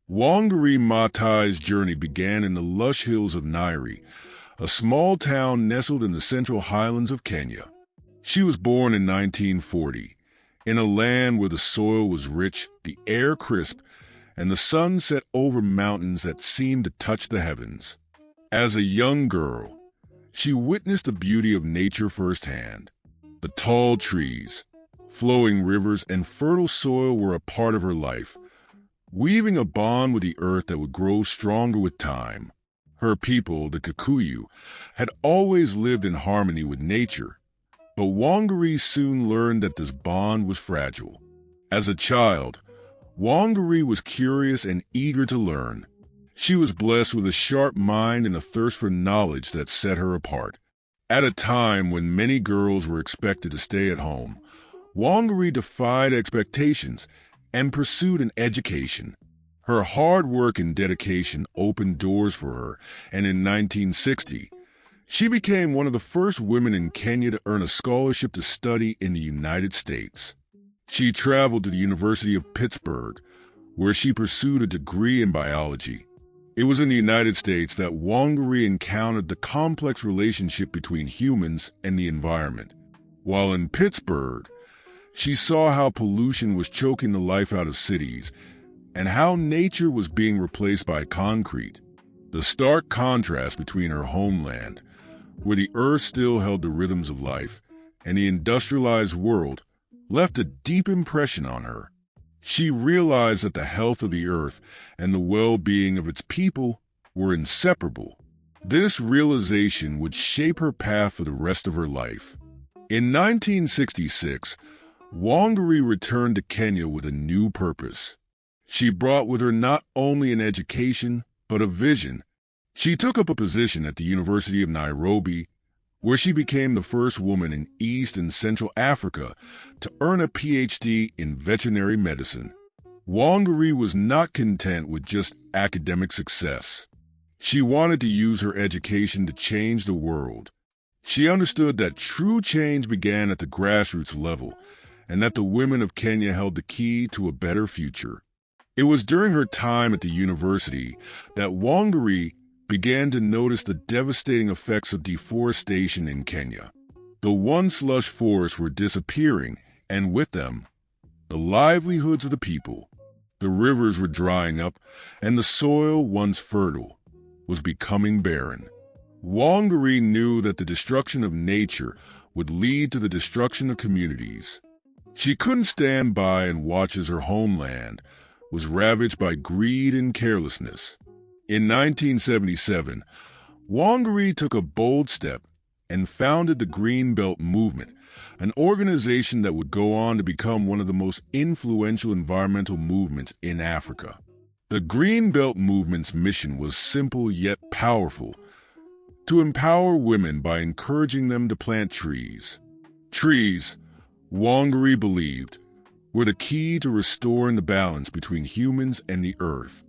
Wangari Maathai's journey began in the lush hills of Nyeri, a small town nestled in the central highlands of Kenya. She was born in 1940, in a land where the soil was rich, the air crisp, and the sun set over mountains that seemed to touch the heavens. As a young girl, she witnessed the beauty of nature firsthand. The tall trees, flowing rivers, and fertile soil were a part of her life, weaving a bond with the earth that would grow stronger with time. Her people, the Kikuyu, had always lived in harmony with nature, but Wangari soon learned that this bond was fragile. As a child, Wangari was curious and eager to learn. She was blessed with a sharp mind and a thirst for knowledge that set her apart. At a time when many girls were expected to stay at home, Wangari defied expectations and pursued an education. Her hard work and dedication opened doors for her, and in 1960, she became one of the first women in Kenya to earn a scholarship to study in the United States. She traveled to the University of Pittsburgh, where she pursued a degree in biology. It was in the United States that Wangari encountered the complex relationship between humans and the environment. While in Pittsburgh, she saw how pollution was choking the life out of cities and how nature was being replaced by concrete. The stark contrast between her homeland, where the earth still held the rhythms of life, and the industrialized world left a deep impression on her. She realized that the health of the earth and the well-being of its people were inseparable. This realization would shape her path for the rest of her life. In 1966, Wangari returned to Kenya with a new purpose. She brought with her not only an education, but a vision. She took up a position at the University of Nairobi, where she became the first woman in East and Central Africa to earn a PhD in veterinary medicine. Wangari was not content with just academic success. She wanted to use her education to change the world. She understood that true change began at the grassroots level, and that the women of Kenya held the key to a better future. It was during her time at the university that Wangari began to notice the devastating effects of deforestation in Kenya. The once lush forests were disappearing, and with them, the livelihoods of the people. The rivers were drying up, and the soil, once fertile, was becoming barren. Wangari knew that the destruction of nature would lead to the destruction of communities. She couldn't stand by and watch as her homeland was ravaged by greed and carelessness. In 1977, Wangari took a bold step and founded the Green Belt Movement, an organization that would go on to become one of the most influential environmental movements in Africa. The Green Belt Movement's mission was simple yet powerful: to empower women by encouraging them to plant trees. Trees, Wangari believed, were the key to restoring the balance between humans and the earth.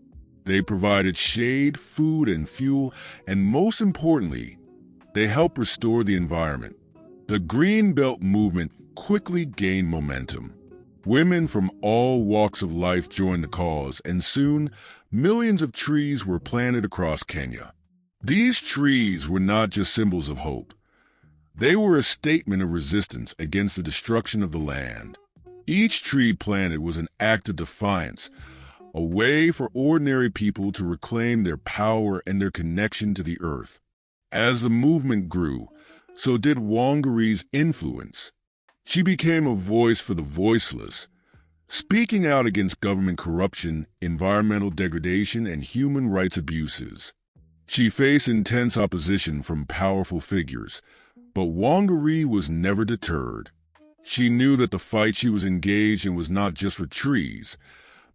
They provided shade, food, and fuel, and most importantly, they helped restore the environment. The Green Belt Movement quickly gained momentum. Women from all walks of life joined the cause, and soon, millions of trees were planted across Kenya. These trees were not just symbols of hope. They were a statement of resistance against the destruction of the land. Each tree planted was an act of defiance, a way for ordinary people to reclaim their power and their connection to the earth. As the movement grew, so did Wangari's influence. She became a voice for the voiceless, speaking out against government corruption, environmental degradation, and human rights abuses. She faced intense opposition from powerful figures, but Wangari was never deterred. She knew that the fight she was engaged in was not just for trees,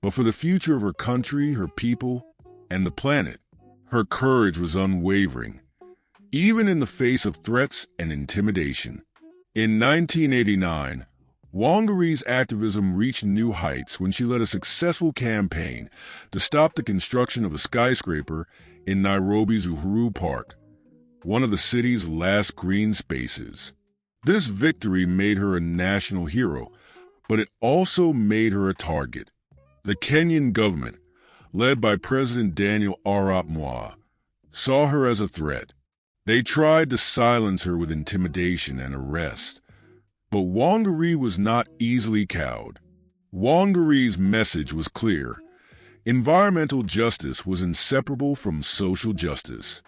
but for the future of her country, her people, and the planet. Her courage was unwavering, even in the face of threats and intimidation. In 1989, Wangari's activism reached new heights when she led a successful campaign to stop the construction of a skyscraper in Nairobi's Uhuru Park, one of the city's last green spaces. This victory made her a national hero, but it also made her a target. The Kenyan government, led by President Daniel Arap Moi, saw her as a threat. They tried to silence her with intimidation and arrest. But Wangari was not easily cowed. Wangari's message was clear. Environmental justice was inseparable from social justice.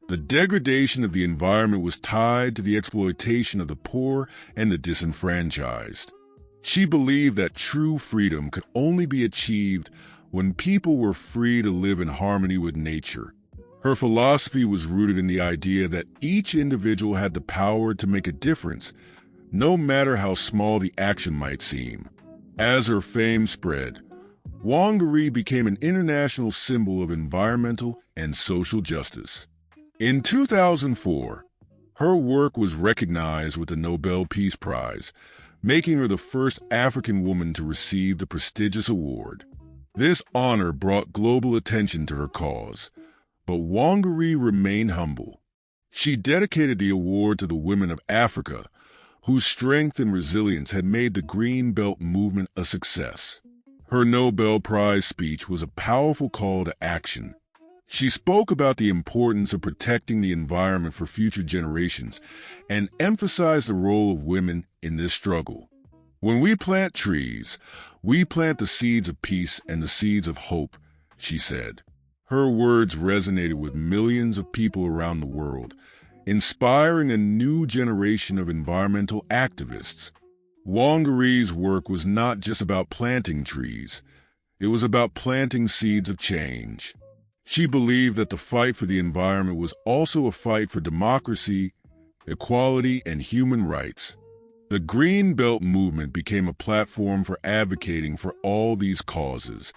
The degradation of the environment was tied to the exploitation of the poor and the disenfranchised. She believed that true freedom could only be achieved when people were free to live in harmony with nature. Her philosophy was rooted in the idea that each individual had the power to make a difference, no matter how small the action might seem. As her fame spread, Wangari became an international symbol of environmental and social justice. In 2004, her work was recognized with the Nobel Peace Prize, making her the first African woman to receive the prestigious award. This honor brought global attention to her cause, but Wangari remained humble. She dedicated the award to the women of Africa, whose strength and resilience had made the Green Belt movement a success. Her Nobel Prize speech was a powerful call to action. She spoke about the importance of protecting the environment for future generations and emphasized the role of women in this struggle. When we plant trees, we plant the seeds of peace and the seeds of hope, she said. Her words resonated with millions of people around the world, inspiring a new generation of environmental activists. Wangari's work was not just about planting trees. It was about planting seeds of change. She believed that the fight for the environment was also a fight for democracy, equality, and human rights. The Green Belt movement became a platform for advocating for all these causes,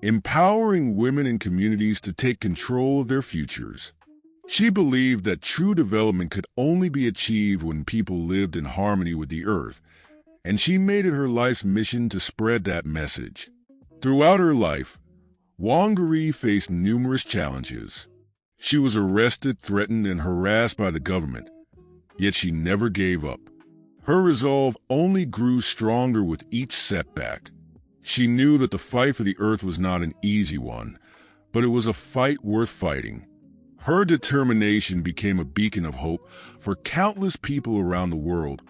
empowering women and communities to take control of their futures. She believed that true development could only be achieved when people lived in harmony with the earth, and she made it her life's mission to spread that message. Throughout her life, Wangari faced numerous challenges. She was arrested, threatened, and harassed by the government, yet she never gave up. Her resolve only grew stronger with each setback. She knew that the fight for the earth was not an easy one, but it was a fight worth fighting. Her determination became a beacon of hope for countless people around the world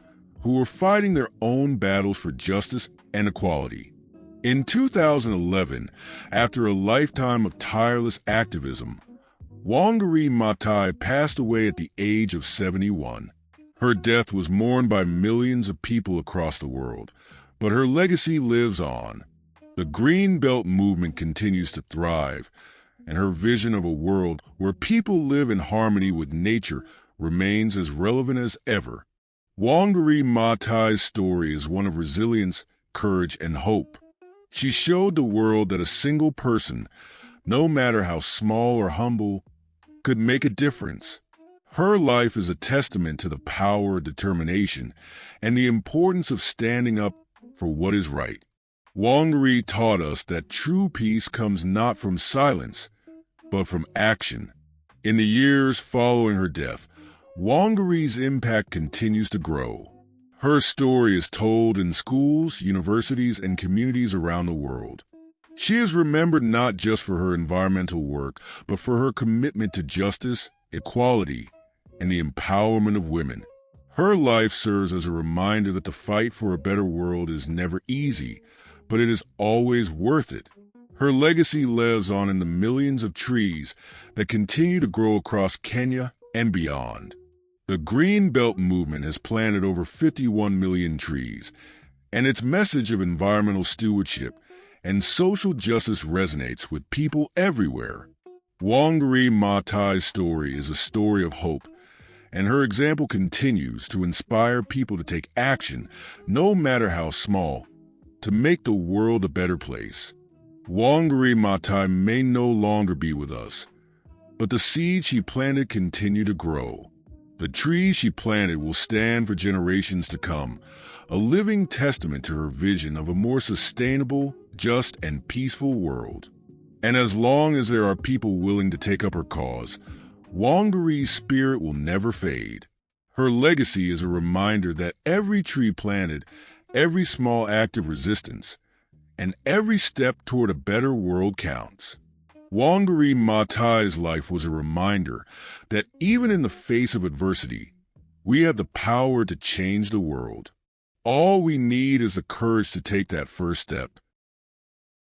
who were fighting their own battles for justice and equality. In 2011, after a lifetime of tireless activism, Wangari Maathai passed away at the age of 71. Her death was mourned by millions of people across the world, but her legacy lives on. The Green Belt movement continues to thrive, and her vision of a world where people live in harmony with nature remains as relevant as ever. Wangari Maathai's story is one of resilience, courage, and hope. She showed the world that a single person, no matter how small or humble, could make a difference. Her life is a testament to the power of determination and the importance of standing up for what is right. Wangari taught us that true peace comes not from silence, but from action. In the years following her death, Wangari's impact continues to grow. Her story is told in schools, universities, and communities around the world. She is remembered not just for her environmental work, but for her commitment to justice, equality, and the empowerment of women. Her life serves as a reminder that the fight for a better world is never easy, but it is always worth it. Her legacy lives on in the millions of trees that continue to grow across Kenya and beyond. The Green Belt movement has planted over 51 million trees, and its message of environmental stewardship and social justice resonates with people everywhere. Wangari Maathai's story is a story of hope, and her example continues to inspire people to take action, no matter how small, to make the world a better place. Wangari Maathai may no longer be with us, but the seeds she planted continue to grow. The trees she planted will stand for generations to come, a living testament to her vision of a more sustainable, just, and peaceful world. And as long as there are people willing to take up her cause, Wangari's spirit will never fade. Her legacy is a reminder that every tree planted, every small act of resistance, and every step toward a better world counts. Wangari Maathai's life was a reminder that even in the face of adversity, we have the power to change the world. All we need is the courage to take that first step,